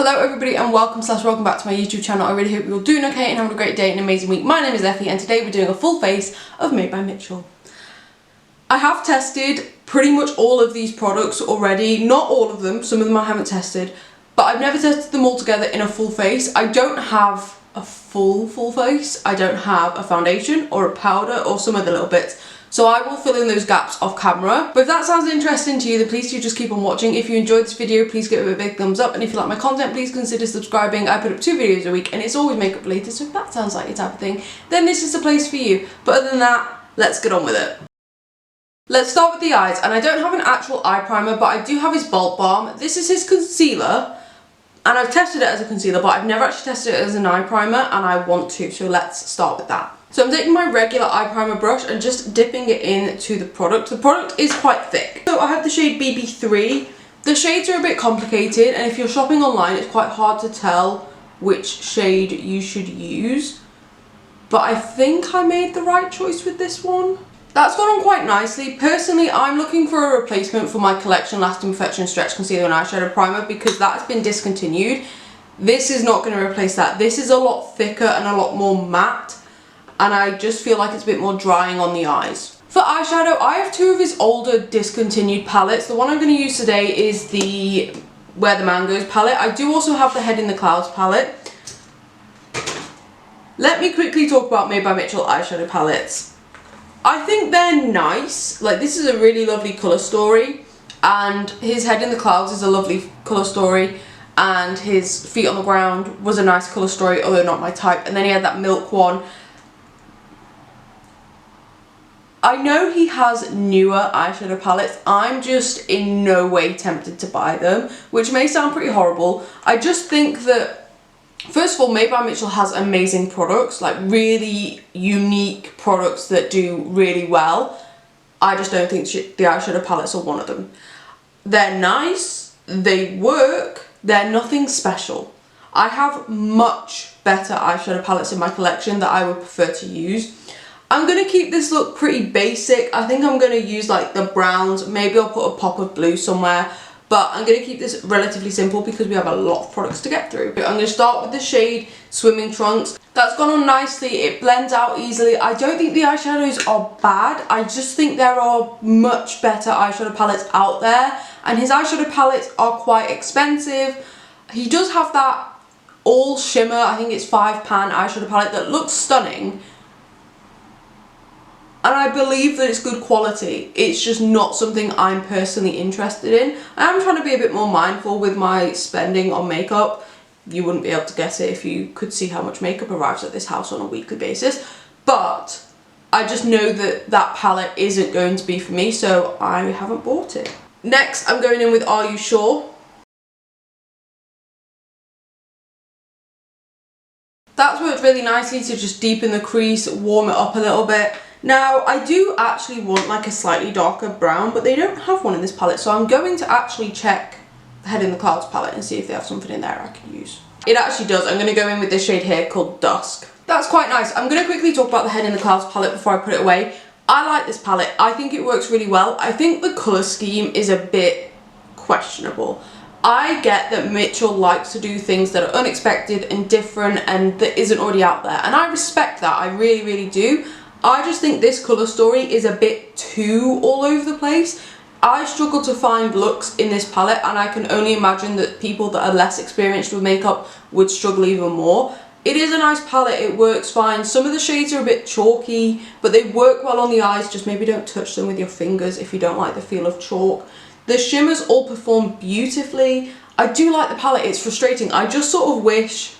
Hello everybody and welcome back to my YouTube channel. I really hope you're all doing okay and having a great day and an amazing week. My name is Effy and today we're doing a full face of Made by Mitchell. I have tested pretty much all of these products already. Not all of them, some of them I haven't tested, but I've never tested them all together in a full face. I don't have a full face. I don't have a foundation or a powder or some other little bits. So I will fill in those gaps off camera. But if that sounds interesting to you, then please do just keep on watching. If you enjoyed this video, please give it a big thumbs up. And if you like my content, please consider subscribing. I put up 2 videos a week and it's always makeup related. So if that sounds like your type of thing, then this is the place for you. But other than that, let's get on with it. Let's start with the eyes. And I don't have an actual eye primer, but I do have his Balm. This is his concealer. And I've tested it as a concealer, but I've never actually tested it as an eye primer and I want to. So let's start with that. So I'm taking my regular eye primer brush and just dipping it into the product. The product is quite thick. So I have the shade BB3. The shades are a bit complicated and if you're shopping online it's quite hard to tell which shade you should use. But I think I made the right choice with this one. That's gone on quite nicely. Personally, I'm looking for a replacement for my Collection Lasting Perfection Stretch Concealer and Eyeshadow Primer because that has been discontinued. This is not going to replace that. This is a lot thicker and a lot more matte. And I just feel like it's a bit more drying on the eyes. For eyeshadow, I have 2 of his older discontinued palettes. The one I'm going to use today is the Where the Man Goes palette. I do also have the Head in the Clouds palette. Let me quickly talk about Made by Mitchell eyeshadow palettes. I think they're nice. Like, this is a really lovely colour story. And his Head in the Clouds is a lovely colour story. And his Feet on the Ground was a nice colour story, although not my type. And then he had that Milk one. I know he has newer eyeshadow palettes. I'm just in no way tempted to buy them, which may sound pretty horrible. I just think that, first of all, Made by Mitchell has amazing products, like really unique products that do really well. I just don't think the eyeshadow palettes are one of them. They're nice, they work, they're nothing special. I have much better eyeshadow palettes in my collection that I would prefer to use. I'm going to keep this look pretty basic. I think I'm going to use like the browns. Maybe I'll put a pop of blue somewhere. But I'm going to keep this relatively simple because we have a lot of products to get through. I'm going to start with the shade Swimming Trunks. That's gone on nicely. It blends out easily. I don't think the eyeshadows are bad. I just think there are much better eyeshadow palettes out there. And his eyeshadow palettes are quite expensive. He does have that all shimmer, I think it's 5 pan eyeshadow palette that looks stunning. And I believe that it's good quality. It's just not something I'm personally interested in. I am trying to be a bit more mindful with my spending on makeup. You wouldn't be able to guess it if you could see how much makeup arrives at this house on a weekly basis. But I just know that that palette isn't going to be for me, so I haven't bought it. Next, I'm going in with Are You Sure? That's worked really nicely to just deepen the crease, warm it up a little bit. Now, I do actually want like a slightly darker brown, but they don't have one in this palette, so I'm going to actually check the Head in the Clouds palette and see if they have something in there I can use. It actually does. I'm going to go in with this shade here called Dusk. That's quite nice. I'm going to quickly talk about the Head in the Clouds palette before I put it away. I like this palette. I think it works really well. I think the colour scheme is a bit questionable. I get that Mitchell likes to do things that are unexpected and different and that isn't already out there, and I respect that. I really, really do. I just think this colour story is a bit too all over the place. I struggle to find looks in this palette and I can only imagine that people that are less experienced with makeup would struggle even more. It is a nice palette, it works fine. Some of the shades are a bit chalky, but they work well on the eyes. Just maybe don't touch them with your fingers if you don't like the feel of chalk. The shimmers all perform beautifully. I do like the palette, it's frustrating. I just sort of wish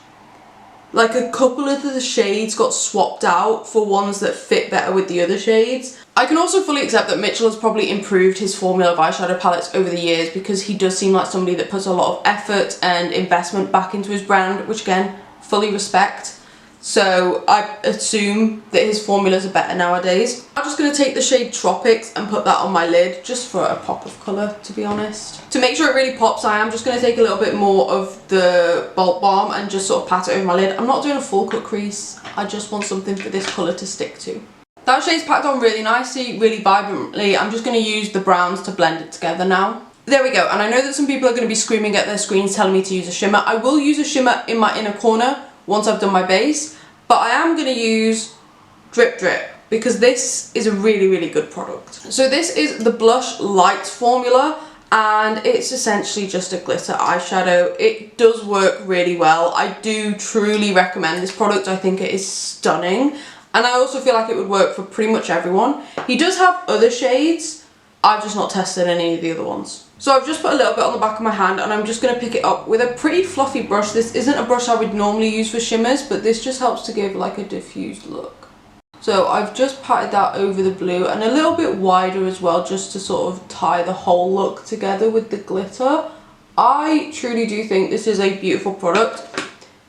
like a couple of the shades got swapped out for ones that fit better with the other shades. I can also fully accept that Mitchell has probably improved his formula of eyeshadow palettes over the years because he does seem like somebody that puts a lot of effort and investment back into his brand, which again, fully respect. So I assume that his formulas are better nowadays. I'm just going to take the shade Tropics and put that on my lid just for a pop of colour, to be honest. To make sure it really pops, I am just going to take a little bit more of the Balm and just sort of pat it over my lid. I'm not doing a full cut crease, I just want something for this colour to stick to. That shade's packed on really nicely, really vibrantly. I'm just going to use the browns to blend it together now. There we go, and I know that some people are going to be screaming at their screens telling me to use a shimmer. I will use a shimmer in my inner corner once I've done my base, but I am going to use Drip Drip because this is a really, really good product. So this is the Blush Light formula, and it's essentially just a glitter eyeshadow. It does work really well. I do truly recommend this product. I think it is stunning, and I also feel like it would work for pretty much everyone. He does have other shades. I've just not tested any of the other ones. So I've just put a little bit on the back of my hand, and I'm just going to pick it up with a pretty fluffy brush. This isn't a brush I would normally use for shimmers, but this just helps to give like a diffused look. So I've just patted that over the blue and a little bit wider as well, just to sort of tie the whole look together with the glitter. I truly do think this is a beautiful product.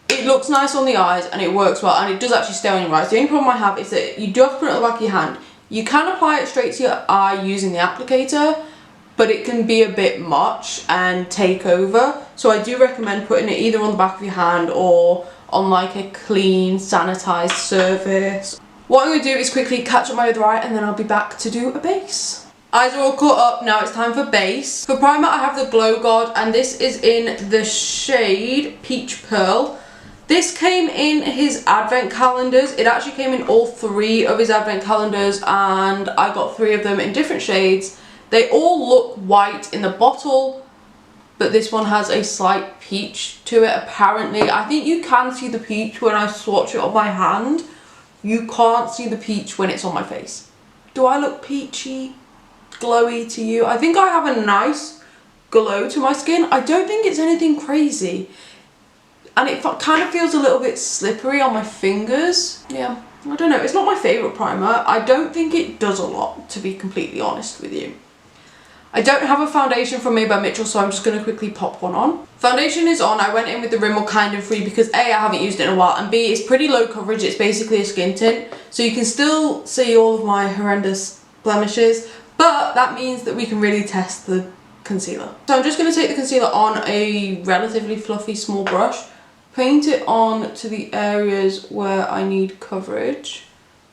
It looks nice on the eyes and it works well, and it does actually stay on your eyes. The only problem I have is that you do have to put it on the back of your hand. You can apply it straight to your eye using the applicator, but it can be a bit much and take over. So I do recommend putting it either on the back of your hand or on like a clean, sanitized surface. What I'm going to do is quickly catch up my other eye, and then I'll be back to do a base. Eyes are all caught up, now it's time for base. For primer I have the Glow God, and this is in the shade Peach Pearl. This came in his advent calendars. It actually came in all 3 of his advent calendars, and I got 3 of them in different shades. They all look white in the bottle, but this one has a slight peach to it apparently. I think you can see the peach when I swatch it on my hand. You can't see the peach when it's on my face. Do I look peachy, glowy to you? I think I have a nice glow to my skin. I don't think it's anything crazy. And it kind of feels a little bit slippery on my fingers. Yeah, I don't know. It's not my favourite primer. I don't think it does a lot, to be completely honest with you. I don't have a foundation from Made by Mitchell, so I'm just going to quickly pop one on. Foundation is on. I went in with the Rimmel Kind of Free because A, I haven't used it in a while, and B, it's pretty low coverage. It's basically a skin tint, so you can still see all of my horrendous blemishes, but that means that we can really test the concealer. So I'm just going to take the concealer on a relatively fluffy small brush, paint it on to the areas where I need coverage,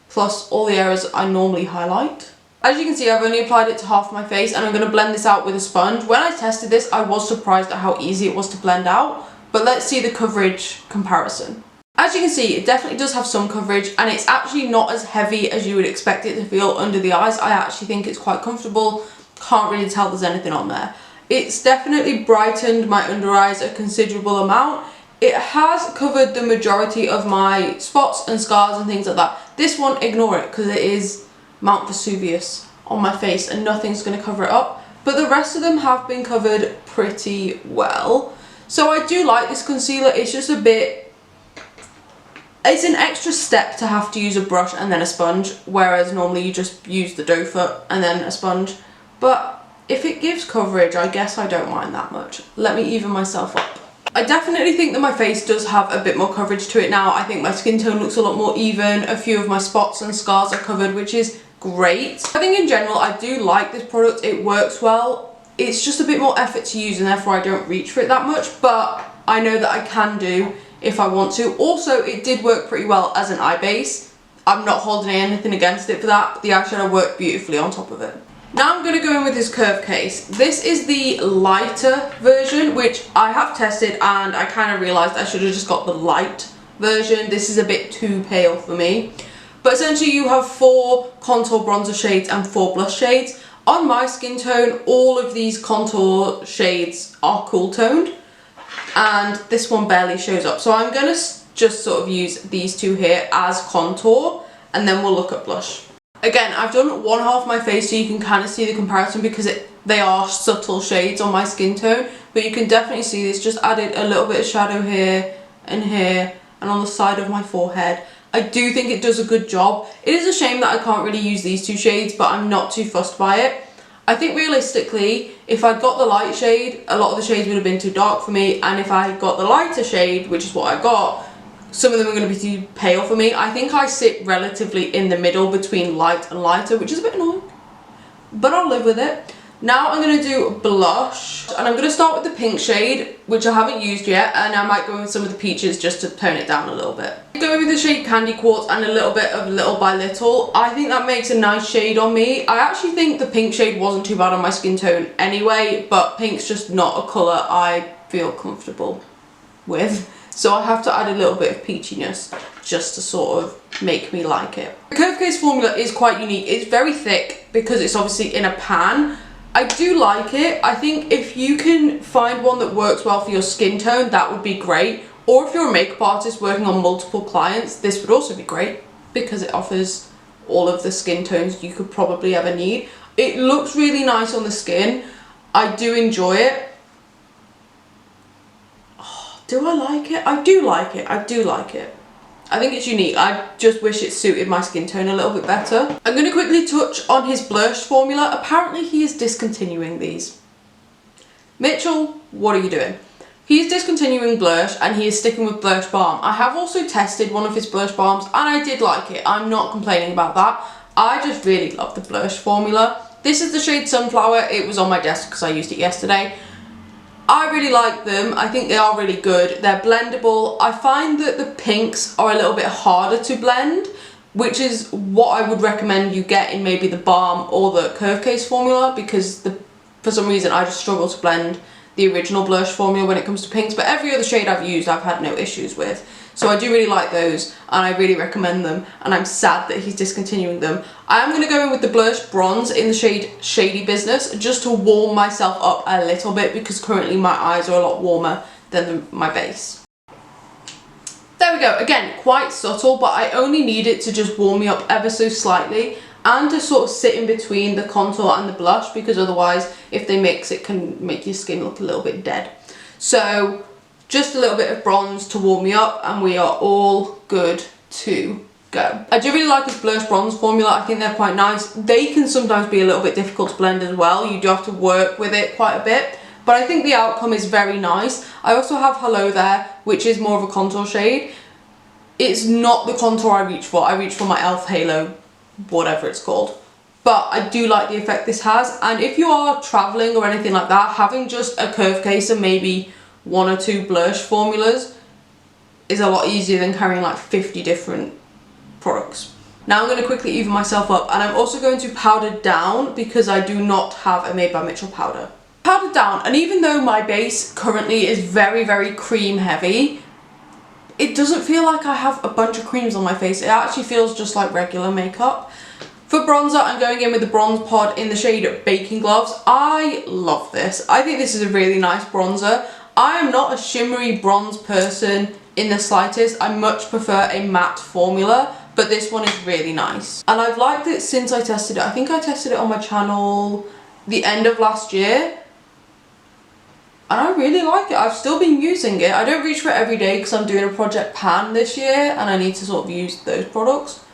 plus all the areas I normally highlight. As you can see, I've only applied it to half my face, and I'm going to blend this out with a sponge. When I tested this, I was surprised at how easy it was to blend out, but let's see the coverage comparison. As you can see, it definitely does have some coverage, and it's actually not as heavy as you would expect it to feel under the eyes. I actually think it's quite comfortable. Can't really tell there's anything on there. It's definitely brightened my under eyes a considerable amount. It has covered the majority of my spots and scars and things like that. This one, ignore it, because it is Mount Vesuvius on my face and nothing's going to cover it up, but the rest of them have been covered pretty well. So I do like this concealer. It's just a bit, it's an extra step to have to use a brush and then a sponge, whereas normally you just use the doe foot and then a sponge. But if it gives coverage, I guess I don't mind that much. Let me even myself up. I definitely think that my face does have a bit more coverage to it now. I think my skin tone looks a lot more even. A few of my spots and scars are covered, which is great. I think in general I do like this product. It works well. It's just a bit more effort to use, and therefore I don't reach for it that much, but I know that I can do if I want to. Also, it did work pretty well as an eye base. I'm not holding anything against it for that. The eyeshadow worked beautifully on top of it. Now I'm going to go in with this curve case. This is the lighter version, which I have tested, and I kind of realised I should have just got the light version. This is a bit too pale for me. But essentially you have 4 contour bronzer shades and 4 blush shades. On my skin tone, all of these contour shades are cool toned, and this one barely shows up. So I'm going to just sort of use these 2 here as contour, and then we'll look at blush. Again, I've done one half of my face so you can kind of see the comparison, because they are subtle shades on my skin tone, but you can definitely see this. Just added a little bit of shadow here and on the side of my forehead. I do think it does a good job. It is a shame that I can't really use these 2 shades, but I'm not too fussed by it. I think realistically, if I'd got the light shade, a lot of the shades would have been too dark for me, and if I got the lighter shade, which is what I got, some of them are going to be too pale for me. I think I sit relatively in the middle between light and lighter, which is a bit annoying, but I'll live with it. Now I'm going to do blush, and I'm going to start with the pink shade, which I haven't used yet, and I might go with some of the peaches just to tone it down a little bit. Go with the shade Candy Quartz and a little bit of Little by Little. I think that makes a nice shade on me. I actually think the pink shade wasn't too bad on my skin tone anyway, but pink's just not a colour I feel comfortable with. So I have to add a little bit of peachiness just to sort of make me like it. The Curve Case formula is quite unique. It's very thick because it's obviously in a pan. I do like it. I think if you can find one that works well for your skin tone, that would be great. Or if you're a makeup artist working on multiple clients, this would also be great because it offers all of the skin tones you could probably ever need. It looks really nice on the skin. I do enjoy it. Oh, do I like it? I do like it. I do like it. I think it's unique. I just wish it suited my skin tone a little bit better. I'm going to quickly touch on his Blursh formula. Apparently he is discontinuing these. Mitchell, what are you doing? He is discontinuing Blursh and he is sticking with Blursh Balm. I have also tested one of his Blursh Balms and I did like it. I'm not complaining about that. I just really love the Blursh formula. This is the shade Sunflower. It was on my desk because I used it yesterday. I really like them. I think they are really good. They're blendable. I find that the pinks are a little bit harder to blend, which is what I would recommend you get in maybe the Balm or the Curve Case formula, because for some reason I just struggle to blend the original Blursh formula when it comes to pinks, but every other shade I've used I've had no issues with. So I do really like those and I really recommend them, and I'm sad that he's discontinuing them. I am going to go in with the Blursh Bronze in the shade Shady Business just to warm myself up a little bit, because currently my eyes are a lot warmer than my base. There we go. Again, quite subtle, but I only need it to just warm me up ever so slightly and to sort of sit in between the contour and the blush, because otherwise if they mix it can make your skin look a little bit dead. So just a little bit of bronze to warm me up and we are all good to go. I do really like this Blursh Bronze formula. I think they're quite nice. They can sometimes be a little bit difficult to blend as well. You do have to work with it quite a bit, but I think the outcome is very nice. I also have Hello There, which is more of a contour shade. It's not the contour I reach for. I reach for my e.l.f. Halo, whatever it's called. But I do like the effect this has, and if you are traveling or anything like that, having just a Curve Case and maybe one or two Blursh formulas is a lot easier than carrying like 50 different products. Now I'm going to quickly even myself up, and I'm also going to powder down because I do not have a Made by Mitchell powder. Powder down, and even though my base currently is very, very cream heavy, it doesn't feel like I have a bunch of creams on my face. It actually feels just like regular makeup. For bronzer, I'm going in with the Bronze Pod in the shade Baking Gloves. I love this. I think this is a really nice bronzer. I am not a shimmery bronze person in the slightest. I much prefer a matte formula, but this one is really nice. And I've liked it since I tested it. I think I tested it on my channel the end of last year. And I really like it. I've still been using it. I don't reach for it every day because I'm doing a project pan this year and I need to sort of use those products.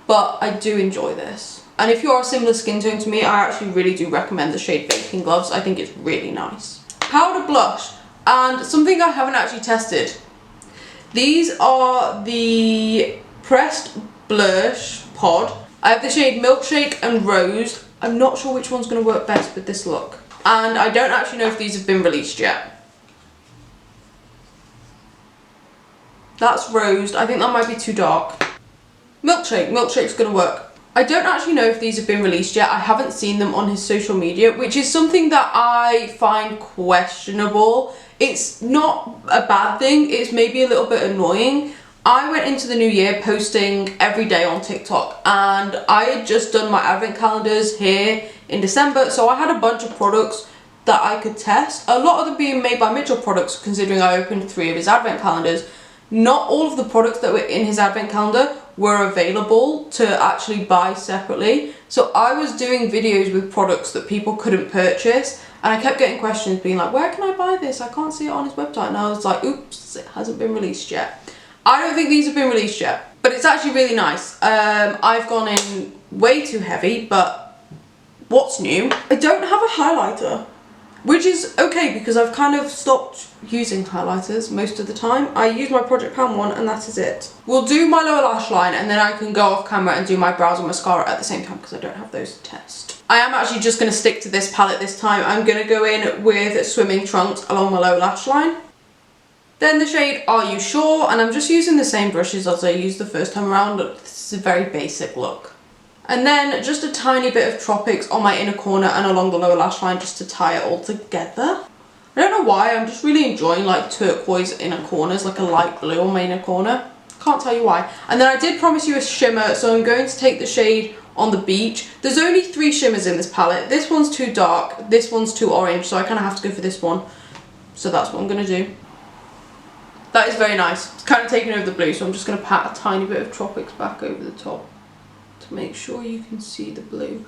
But I do enjoy this. And if you are a similar skin tone to me, I actually really do recommend the shade Baking Gloves. I think it's really nice. Powder blush. And something I haven't actually tested. These are the pressed Blursh Pod. I have the shade Milkshake and Rose. I'm not sure which one's going to work best with this look. And I don't actually know if these have been released yet. That's Rosed. I think that might be too dark. Milkshake. Milkshake's going to work. I don't actually know if these have been released yet. I haven't seen them on his social media, which is something that I find questionable. It's not a bad thing. It's maybe a little bit annoying. I went into the new year posting every day on TikTok, and I had just done my advent calendars here in December, so I had a bunch of products that I could test. A lot of them being Made by Mitchell products, considering I opened 3 of his advent calendars. Not all of the products that were in his advent calendar were available to actually buy separately. So I was doing videos with products that people couldn't purchase, and I kept getting questions being like, where can I buy this? I can't see it on his website. And I was like, oops, it hasn't been released yet. I don't think these have been released yet, but it's actually really nice. I've gone in way too heavy, but what's new? I don't have a highlighter, which is okay because I've kind of stopped using highlighters most of the time. I use my Project Pan one and that is it. We'll do my lower lash line and then I can go off camera and do my brows and mascara at the same time because I don't have those to test. I am actually just going to stick to this palette this time. I'm going to go in with Swimming Trunks along my lower lash line. Then the shade Are You Sure? And I'm just using the same brushes as I used the first time around. This is a very basic look. And then just a tiny bit of Tropics on my inner corner and along the lower lash line just to tie it all together. I don't know why, I'm just really enjoying like turquoise inner corners, like a light blue on my inner corner. Can't tell you why. And then I did promise you a shimmer, so I'm going to take the shade On the Beach. There's only 3 shimmers in this palette. This one's too dark, this one's too orange, so I kind of have to go for this one. So that's what I'm going to do. That is very nice. It's kind of taking over the blue, so I'm just going to pat a tiny bit of Tropics back over the top to make sure you can see the blue.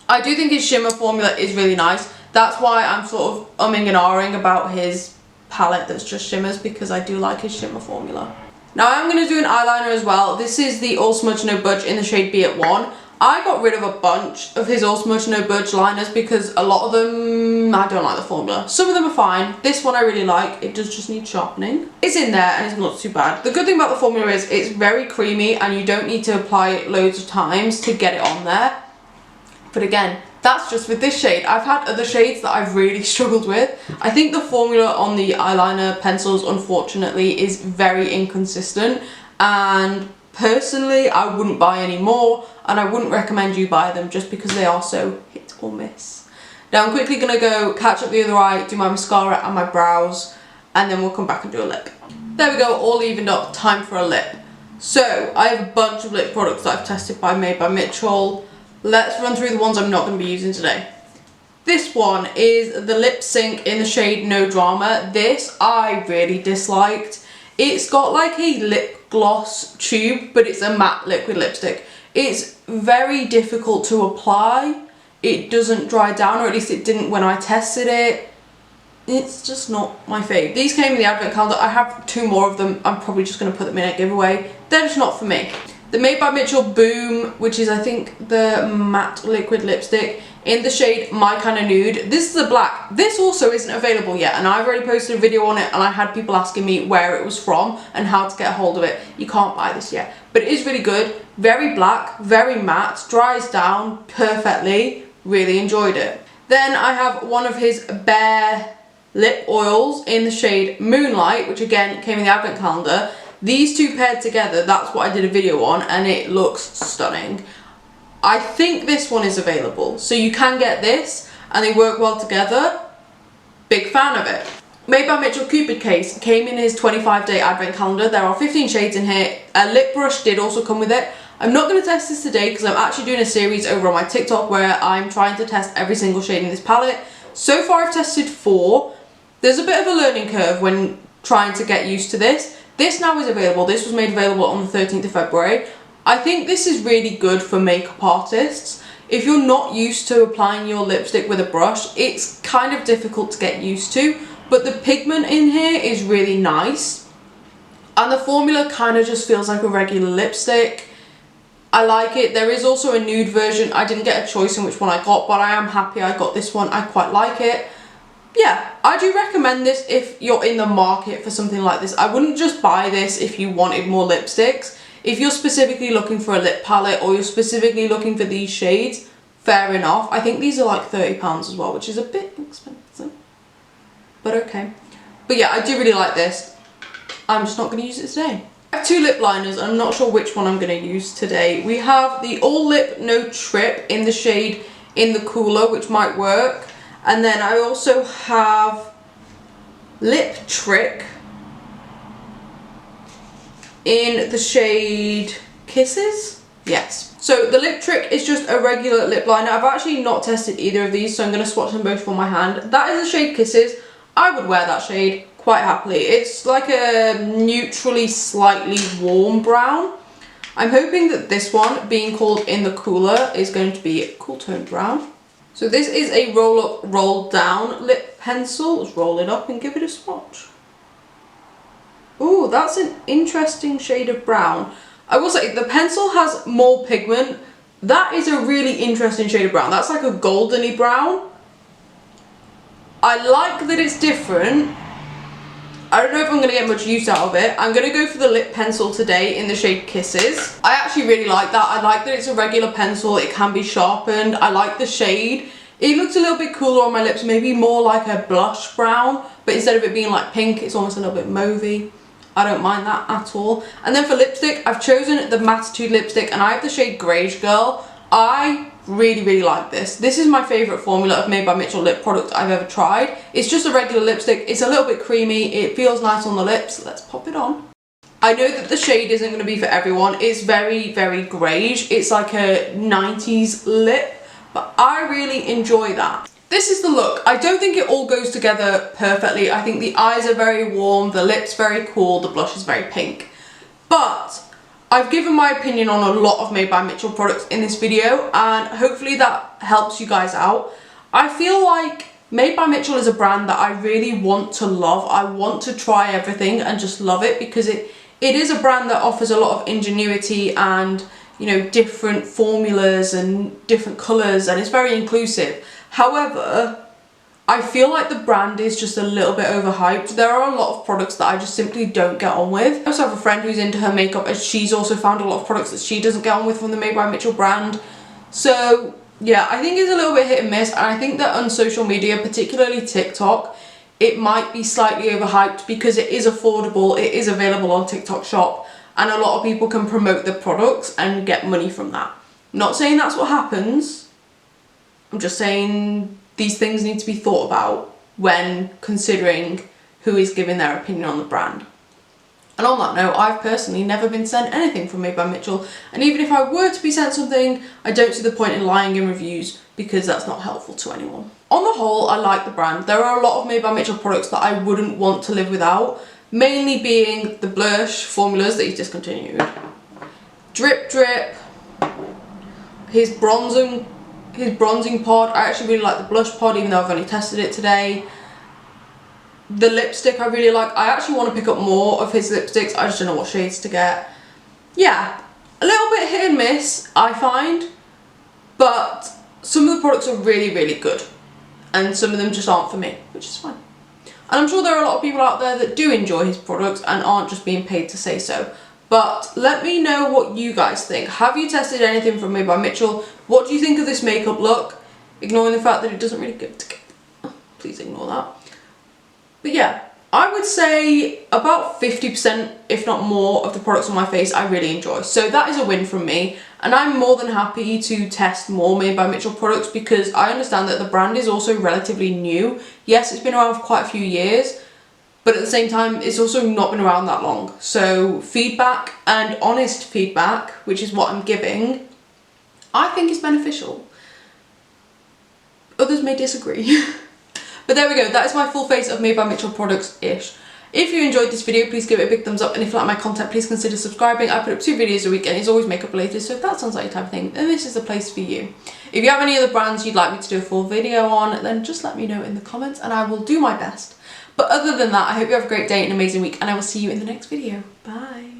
I do think his shimmer formula is really nice. That's why I'm sort of umming and ahhing about his palette that's just shimmers, because I do like his shimmer formula. Now I'm going to do an eyeliner as well. This is the All Smudge No Budge in the shade Be At One. I got rid of a bunch of his All Smudge No Budge liners because a lot of them, I don't like the formula. Some of them are fine. This one I really like. It does just need sharpening. It's in there and it's not too bad. The good thing about the formula is it's very creamy and you don't need to apply it loads of times to get it on there. But again, that's just with this shade. I've had other shades that I've really struggled with. I think the formula on the eyeliner pencils, unfortunately, is very inconsistent. And personally, I wouldn't buy any more. And I wouldn't recommend you buy them just because they are so hit or miss. Now I'm quickly going to go catch up the other eye, do my mascara and my brows. And then we'll come back and do a lip. There we go, all evened up. Time for a lip. So, I have a bunch of lip products that I've tested by Made by Mitchell. Let's run through the ones I'm not going to be using today. This one is the Lip Sync in the shade No Drama. This I really disliked. It's got like a lip gloss tube, but it's a matte liquid lipstick. It's very difficult to apply. It doesn't dry down, or at least it didn't when I tested it. It's just not my fave. These came in the advent calendar. I have 2 more of them. I'm probably just going to put them in a giveaway. They're just not for me. The Made by Mitchell Boom, which is I think the matte liquid lipstick in the shade My Kind of Nude. This is the black. This also isn't available yet, and I've already posted a video on it and I had people asking me where it was from and how to get a hold of it. You can't buy this yet, but it is really good. Very black, very matte, dries down perfectly. Really enjoyed it. Then I have one of his Bare lip oils in the shade Moonlight, which again came in the advent calendar. These 2 paired together, that's what I did a video on, and it looks stunning. I think this one is available, so you can get this, and they work well together. Big fan of it. Made by Mitchell Cupid Case came in his 25-day advent calendar. There are 15 shades in here. A lip brush did also come with it. I'm not going to test this today because I'm actually doing a series over on my TikTok where I'm trying to test every single shade in this palette. So far I've tested 4. There's a bit of a learning curve when trying to get used to this. This now is available. This was made available on the 13th of February. I think this is really good for makeup artists. If you're not used to applying your lipstick with a brush, it's kind of difficult to get used to, but the pigment in here is really nice. And the formula kind of just feels like a regular lipstick. I like it. There is also a nude version. I didn't get a choice in which one I got, but I am happy I got this one. I quite like it. Yeah, I do recommend this if you're in the market for something like this. I wouldn't just buy this if you wanted more lipsticks. If you're specifically looking for a lip palette or you're specifically looking for these shades, fair enough. I think these are like £30 as well, which is a bit expensive, but okay. But yeah, I do really like this. I'm just not going to use it today. I have 2 lip liners. I'm not sure which one I'm going to use today. We have the All Lip No Trip in the shade In the Cooler, which might work. And then I also have Lip Trick in the shade Kisses. Yes. So the Lip Trick is just a regular lip liner. I've actually not tested either of these, so I'm going to swatch them both for my hand. That is the shade Kisses. I would wear that shade quite happily. It's like a neutrally slightly warm brown. I'm hoping that this one, being called In the Cooler, is going to be a cool toned brown. So this is a roll up, roll down lip pencil. Let's roll it up and give it a swatch. Ooh, that's an interesting shade of brown. I will say the pencil has more pigment. That is a really interesting shade of brown. That's like a goldeny brown. I like that it's different. I don't know if I'm going to get much use out of it. I'm going to go for the lip pencil today in the shade Kisses. I actually really like that. I like that it's a regular pencil. It can be sharpened. I like the shade. It looks a little bit cooler on my lips, maybe more like a blush brown, but instead of it being like pink, it's almost a little bit mauvey. I don't mind that at all. And then for lipstick, I've chosen the Mattitude lipstick, and I have the shade Greige Girl. I really like this. This is my favourite formula of Made by Mitchell lip product I've ever tried. It's just a regular lipstick. It's a little bit creamy. It feels nice on the lips. Let's pop it on. I know that the shade isn't going to be for everyone. It's very Greige. It's like a 90s lip, but I really enjoy that. This is the look. I don't think it all goes together perfectly. I think the eyes are very warm, the lips very cool, the blush is very pink. But I've given my opinion on a lot of Made by Mitchell products in this video, and hopefully that helps you guys out. I feel like Made by Mitchell is a brand that I really want to love. I want to try everything and just love it, because it is a brand that offers a lot of ingenuity and, you know, different formulas and different colours, and it's very inclusive. However, I feel like the brand is just a little bit overhyped. There are a lot of products that I just simply don't get on with. I also have a friend who's into her makeup, and she's also found a lot of products that she doesn't get on with from the Made by Mitchell brand. So yeah, I think it's a little bit hit and miss, and I think that on social media, particularly TikTok, it might be slightly overhyped because it is affordable, it is available on TikTok Shop, and a lot of people can promote the products and get money from that. Not saying that's what happens. I'm just saying these things need to be thought about when considering who is giving their opinion on the brand. And on that note, I've personally never been sent anything from Made by Mitchell, and even if I were to be sent something, I don't see the point in lying in reviews because that's not helpful to anyone. On the whole, I like the brand. There are a lot of Made by Mitchell products that I wouldn't want to live without, mainly being the Blursh formulas that he's discontinued, Drip, his bronzing pod. I actually really like the blush pod, even though I've only tested it today. The lipstick I really like. I actually want to pick up more of his lipsticks. I just don't know what shades to get. Yeah, a little bit hit and miss, I find, but some of the products are really good, and some of them just aren't for me, which is fine. And I'm sure there are a lot of people out there that do enjoy his products and aren't just being paid to say so. But let me know what you guys think. Have you tested anything from Made by Mitchell? What do you think of this makeup look? Ignoring the fact that it doesn't really go together. Please ignore that. But yeah, I would say about 50%, if not more, of the products on my face I really enjoy. So that is a win from me. And I'm more than happy to test more Made by Mitchell products because I understand that the brand is also relatively new. Yes, it's been around for quite a few years, but at the same time, it's also not been around that long. So feedback, and honest feedback, which is what I'm giving, I think is beneficial. Others may disagree. But there we go, that is my full face of Made by Mitchell products-ish. If you enjoyed this video, please give it a big thumbs up, and if you like my content, please consider subscribing. I put up 2 videos a week and it's always makeup related, so if that sounds like your type of thing, then this is the place for you. If you have any other brands you'd like me to do a full video on, then just let me know in the comments and I will do my best. But other than that, I hope you have a great day and an amazing week, and I will see you in the next video. Bye.